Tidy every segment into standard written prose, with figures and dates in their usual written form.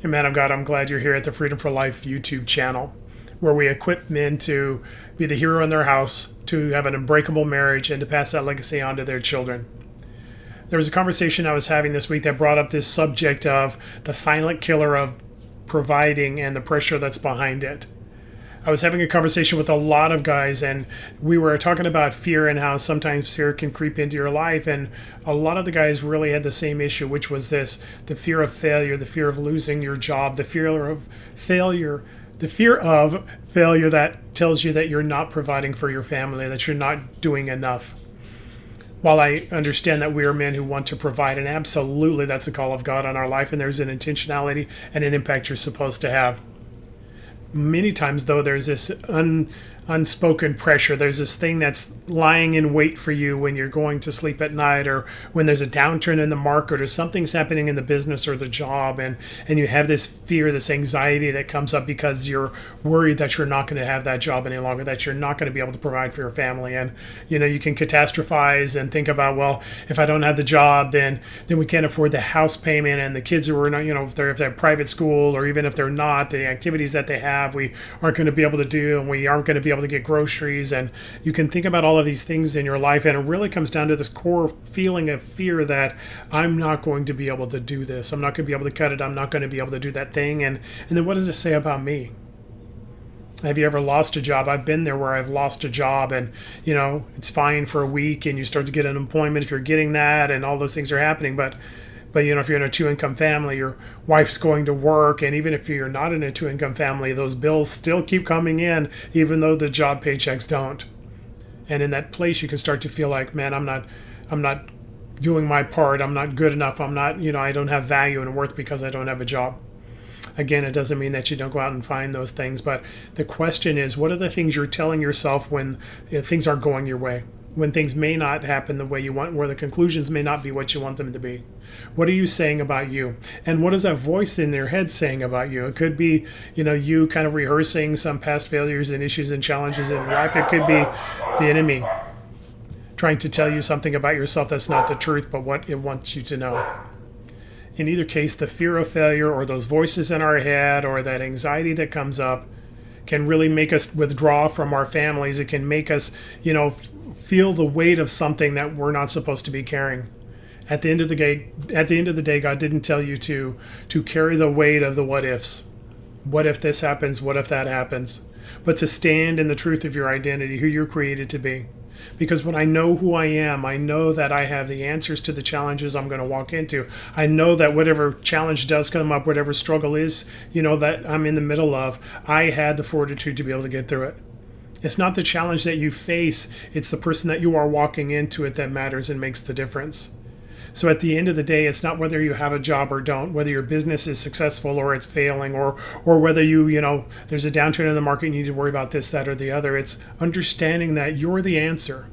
And man of God, I'm glad you're here at the Freedom for Life YouTube channel, where we equip men to be the hero in their house, to have an unbreakable marriage, and to pass that legacy on to their children. There was a conversation I was having this week that brought up this subject of the silent killer of providing and the pressure that's behind it. I was having a conversation with a lot of guys, and we were talking about fear and how sometimes fear can creep into your life. And a lot of the guys really had the same issue, which was this: the fear of failure, the fear of losing your job, the fear of failure, that tells you that you're not providing for your family, that you're not doing enough. While I understand that we are men who want to provide, and absolutely that's a call of God on our life, and there's an intentionality and an impact you're supposed to have. Many times, though, there's this unspoken pressure. There's this thing that's lying in wait for you when you're going to sleep at night, or when there's a downturn in the market, or something's happening in the business or the job, and you have this fear, this anxiety that comes up because you're worried that you're not going to have that job any longer, that you're not going to be able to provide for your family. And you can catastrophize and think about, well, if I don't have the job, then we can't afford the house payment, and the kids who are not, if they're private school, or even if they're not, the activities that they have, we aren't going to be able to do, and we aren't going to be able to get groceries. And you can think about all of these things in your life, and it really comes down to this core feeling of fear that I'm not going to be able to do this, I'm not going to be able to cut it, I'm not going to be able to do that thing. And then what does it say about me? Have you ever lost a job? I've been there where I've lost a job, and it's fine for a week, and you start to get unemployment if you're getting that, and all those things are happening. But if you're in a two-income family, your wife's going to work, and even if you're not in a two-income family, those bills still keep coming in, even though the job paychecks don't. And in that place, you can start to feel like, man, I'm not doing my part. I'm not good enough. I'm not, I don't have value and worth because I don't have a job. Again, it doesn't mean that you don't go out and find those things, but the question is, what are the things you're telling yourself when things aren't going your way? When things may not happen the way you want, where the conclusions may not be what you want them to be. What are you saying about you? And what is that voice in their head saying about you? It could be, you kind of rehearsing some past failures and issues and challenges in your life. It could be the enemy trying to tell you something about yourself that's not the truth, but what it wants you to know. In either case, the fear of failure, or those voices in our head, or that anxiety that comes up, can really make us withdraw from our families. It can make us, feel the weight of something that we're not supposed to be carrying. At the end of the day, God didn't tell you to carry the weight of the what ifs. What if this happens? What if that happens? But to stand in the truth of your identity, who you're created to be. Because when I know who I am, I know that I have the answers to the challenges I'm going to walk into. I know that whatever challenge does come up, whatever struggle is, that I'm in the middle of, I had the fortitude to be able to get through it. It's not the challenge that you face, it's the person that you are walking into it that matters and makes the difference. So at the end of the day, it's not whether you have a job or don't, whether your business is successful or it's failing, or whether there's a downturn in the market and you need to worry about this, that, or the other. It's understanding that you're the answer.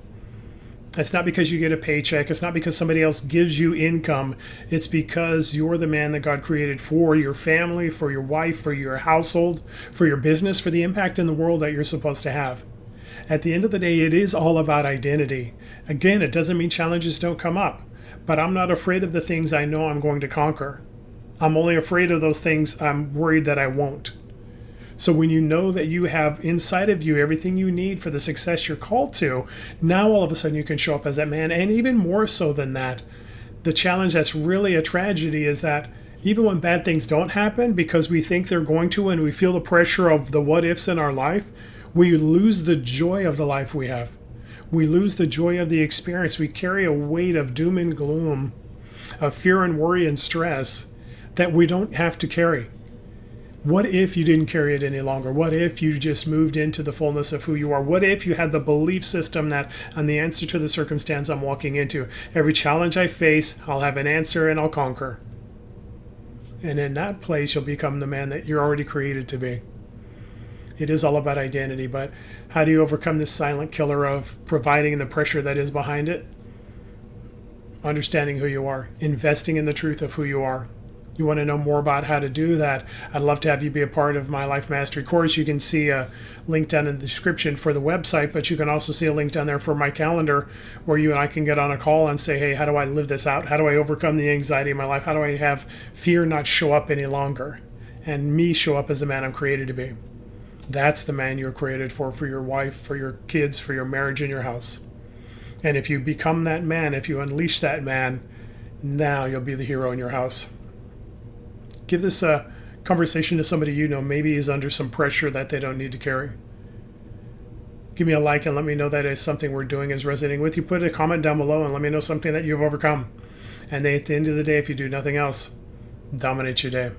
It's not because you get a paycheck. It's not because somebody else gives you income. It's because you're the man that God created for your family, for your wife, for your household, for your business, for the impact in the world that you're supposed to have. At the end of the day, it is all about identity. Again, it doesn't mean challenges don't come up. But I'm not afraid of the things I know I'm going to conquer. I'm only afraid of those things I'm worried that I won't. So when you know that you have inside of you everything you need for the success you're called to, now all of a sudden you can show up as that man. And even more so than that, the challenge that's really a tragedy is that even when bad things don't happen, because we think they're going to, and we feel the pressure of the what ifs in our life, we lose the joy of the life we have. We lose the joy of the experience. We carry a weight of doom and gloom, of fear and worry and stress that we don't have to carry. What if you didn't carry it any longer? What if you just moved into the fullness of who you are? What if you had the belief system that I'm the answer to the circumstance I'm walking into? Every challenge I face, I'll have an answer and I'll conquer. And in that place, you'll become the man that you're already created to be. It is all about identity, but how do you overcome this silent killer of providing and the pressure that is behind it? Understanding who you are, investing in the truth of who you are. You want to know more about how to do that, I'd love to have you be a part of my Life Mastery course. You can see a link down in the description for the website, but you can also see a link down there for my calendar where you and I can get on a call and say, hey, how do I live this out? How do I overcome the anxiety in my life? How do I have fear not show up any longer? and me show up as the man I'm created to be. That's the man you're created for your wife, for your kids, for your marriage and your house. And if you become that man, if you unleash that man, now you'll be the hero in your house. Give this conversation to somebody you know maybe is under some pressure that they don't need to carry. Give me a like and let me know that is something we're doing is resonating with you. Put a comment down below and let me know something that you've overcome. And then at the end of the day, if you do nothing else, dominate your day.